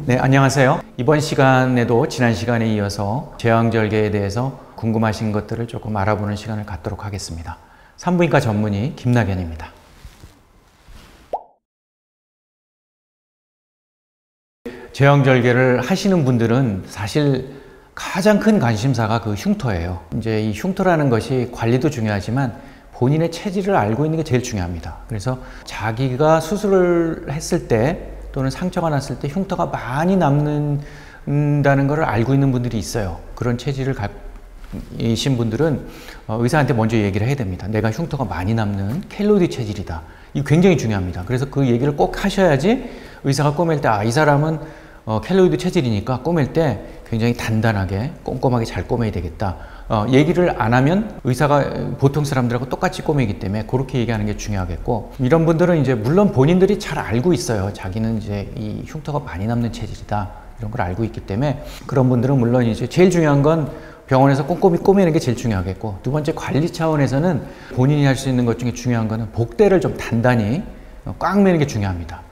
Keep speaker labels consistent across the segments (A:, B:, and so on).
A: 네, 안녕하세요. 이번 시간에도 지난 시간에 이어서 제왕절개에 대해서 궁금하신 것들을 조금 알아보는 시간을 갖도록 하겠습니다. 산부인과 전문의 김낙연입니다. 제왕절개를 하시는 분들은 사실 가장 큰 관심사가 그 흉터예요. 이제 이 흉터라는 것이 관리도 중요하지만 본인의 체질을 알고 있는 게 제일 중요합니다. 그래서 자기가 수술을 했을 때 또는 상처가 났을 때 흉터가 많이 남는다는 것을 알고 있는 분들이 있어요. 그런 체질을 가지신 분들은 의사한테 먼저 얘기를 해야 됩니다. 내가 흉터가 많이 남는 켈로이드 체질이다. 이거 굉장히 중요합니다. 그래서 그 얘기를 꼭 하셔야지 의사가 꼬맬 때 이 사람은 켈로이드 체질이니까 꼬맬 때 굉장히 단단하게 꼼꼼하게 잘 꼬매야 되겠다. 얘기를 안 하면 의사가 보통 사람들하고 똑같이 꼬매기 때문에 그렇게 얘기하는 게 중요하겠고, 이런 분들은 이제 물론 본인들이 잘 알고 있어요. 자기는 이제 이 흉터가 많이 남는 체질이다. 이런 걸 알고 있기 때문에 그런 분들은 물론 이제 제일 중요한 건 병원에서 꼼꼼히 꼬매는 게 제일 중요하겠고, 두 번째 관리 차원에서는 본인이 할 수 있는 것 중에 중요한 거는 복대를 좀 단단히 꽉 매는 게 중요합니다.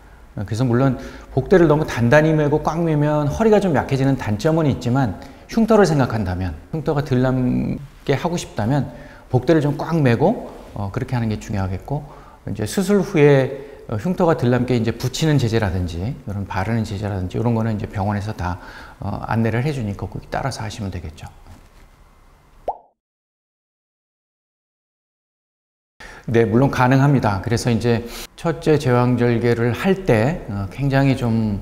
A: 그래서 물론 복대를 너무 단단히 매고 꽉 매면 허리가 좀 약해지는 단점은 있지만, 흉터를 생각한다면, 흉터가 덜 남게 하고 싶다면 복대를 좀 꽉 매고 그렇게 하는 게 중요하겠고, 이제 수술 후에 흉터가 덜 남게 이제 붙이는 제제라든지 이런 바르는 제제라든지 이런 거는 이제 병원에서 다 안내를 해주니까 거기 따라서 하시면 되겠죠. 네, 물론 가능합니다. 그래서 이제 첫째 제왕절개를 할 때 굉장히 좀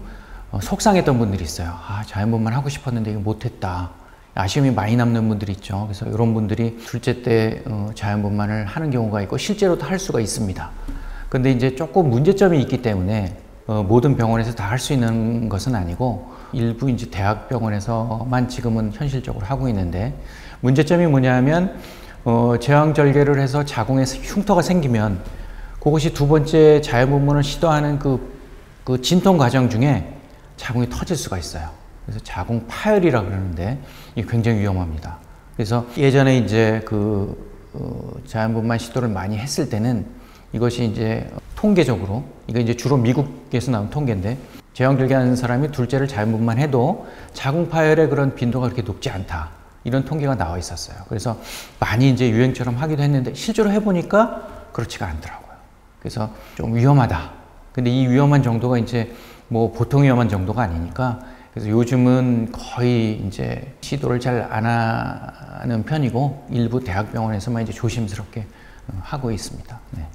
A: 속상했던 분들이 있어요. 자연분만 하고 싶었는데 이거 못했다. 아쉬움이 많이 남는 분들이 있죠. 그래서 이런 분들이 둘째 때 자연분만을 하는 경우가 있고 실제로도 할 수가 있습니다. 근데 이제 조금 문제점이 있기 때문에 모든 병원에서 다 할 수 있는 것은 아니고 일부 이제 대학병원에서만 지금은 현실적으로 하고 있는데, 문제점이 뭐냐면 제왕절개를 해서 자궁에 흉터가 생기면 그것이 두 번째 자연분만을 시도하는 그 진통 과정 중에 자궁이 터질 수가 있어요. 그래서 자궁 파열이라고 그러는데 이게 굉장히 위험합니다. 그래서 예전에 이제 자연분만 시도를 많이 했을 때는 이것이 이제 통계적으로, 이거 이제 주로 미국에서 나온 통계인데, 제왕절개 하는 사람이 둘째를 자연분만 해도 자궁 파열의 그런 빈도가 그렇게 높지 않다. 이런 통계가 나와 있었어요. 그래서 많이 이제 유행처럼 하기도 했는데 실제로 해보니까 그렇지가 않더라고요. 그래서 좀 위험하다. 근데 이 위험한 정도가 이제 뭐 보통 위험한 정도가 아니니까, 그래서 요즘은 거의 이제 시도를 잘 안 하는 편이고 일부 대학병원에서만 이제 조심스럽게 하고 있습니다. 네.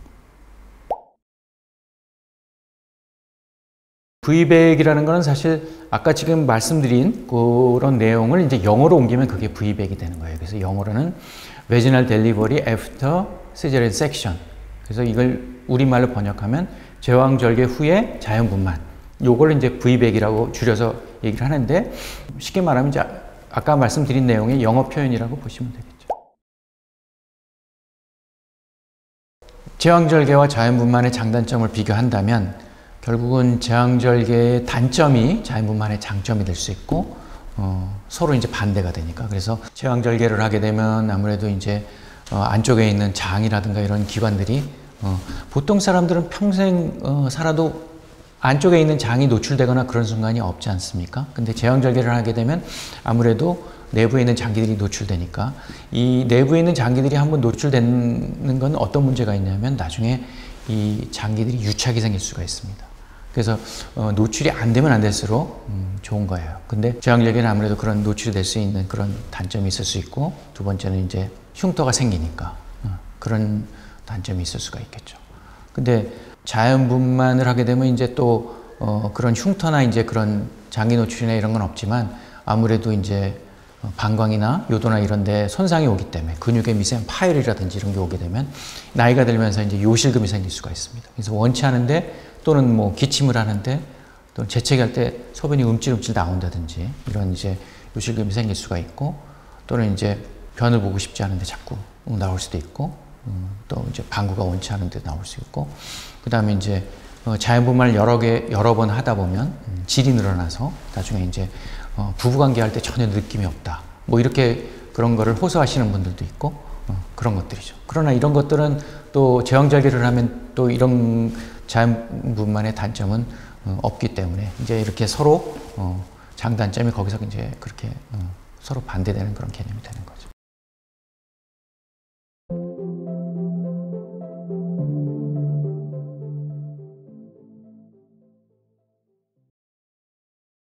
A: V백이라는 거는 사실 아까 지금 말씀드린 그런 내용을 이제 영어로 옮기면 그게 V백이 되는 거예요. 그래서 영어로는 Vaginal Delivery After Cesarean Section. 그래서 이걸 우리말로 번역하면 제왕절개 후에 자연분만. 요걸 이제 V백이라고 줄여서 얘기를 하는데, 쉽게 말하면 이제 아까 말씀드린 내용의 영어 표현이라고 보시면 되겠죠. 제왕절개와 자연분만의 장단점을 비교한다면 결국은 제왕절개의 단점이 자연분만의 장점이 될 수 있고 서로 이제 반대가 되니까, 그래서 제왕절개를 하게 되면 아무래도 이제 안쪽에 있는 장이라든가 이런 기관들이 보통 사람들은 평생 살아도 안쪽에 있는 장이 노출되거나 그런 순간이 없지 않습니까? 근데 제왕절개를 하게 되면 아무래도 내부에 있는 장기들이 노출되니까, 이 내부에 있는 장기들이 한번 노출되는 건 어떤 문제가 있냐면 나중에 이 장기들이 유착이 생길 수가 있습니다. 그래서 노출이 안 되면 안 될수록 좋은 거예요. 근데 제왕절개는 아무래도 그런 노출이 될 수 있는 그런 단점이 있을 수 있고, 두 번째는 이제 흉터가 생기니까 그런 단점이 있을 수가 있겠죠. 근데 자연분만을 하게 되면 이제 또 그런 흉터나 이제 그런 장기 노출이나 이런 건 없지만 아무래도 이제 방광이나 요도나 이런 데 손상이 오기 때문에 근육의 미세한 파열이라든지 이런 게 오게 되면 나이가 들면서 이제 요실금이 생길 수가 있습니다. 그래서 원치 않은데 또는 뭐 기침을 하는데 또는 재채기할 때 소변이 움찔움찔 나온다든지 이런 이제 요실금이 생길 수가 있고, 또는 이제 변을 보고 싶지 않은데 자꾸 나올 수도 있고, 또 이제 방구가 원치 않은데 나올 수 있고, 그 다음에 이제 자연분만을 여러 번 하다 보면 질이 늘어나서 나중에 이제 부부관계 할 때 전혀 느낌이 없다. 뭐 이렇게 그런 거를 호소하시는 분들도 있고 그런 것들이죠. 그러나 이런 것들은 또 제왕절개를 하면 또 이런 자연분만의 단점은 없기 때문에 이제 이렇게 서로 장단점이 거기서 이제 그렇게 서로 반대되는 그런 개념이 되는 거죠.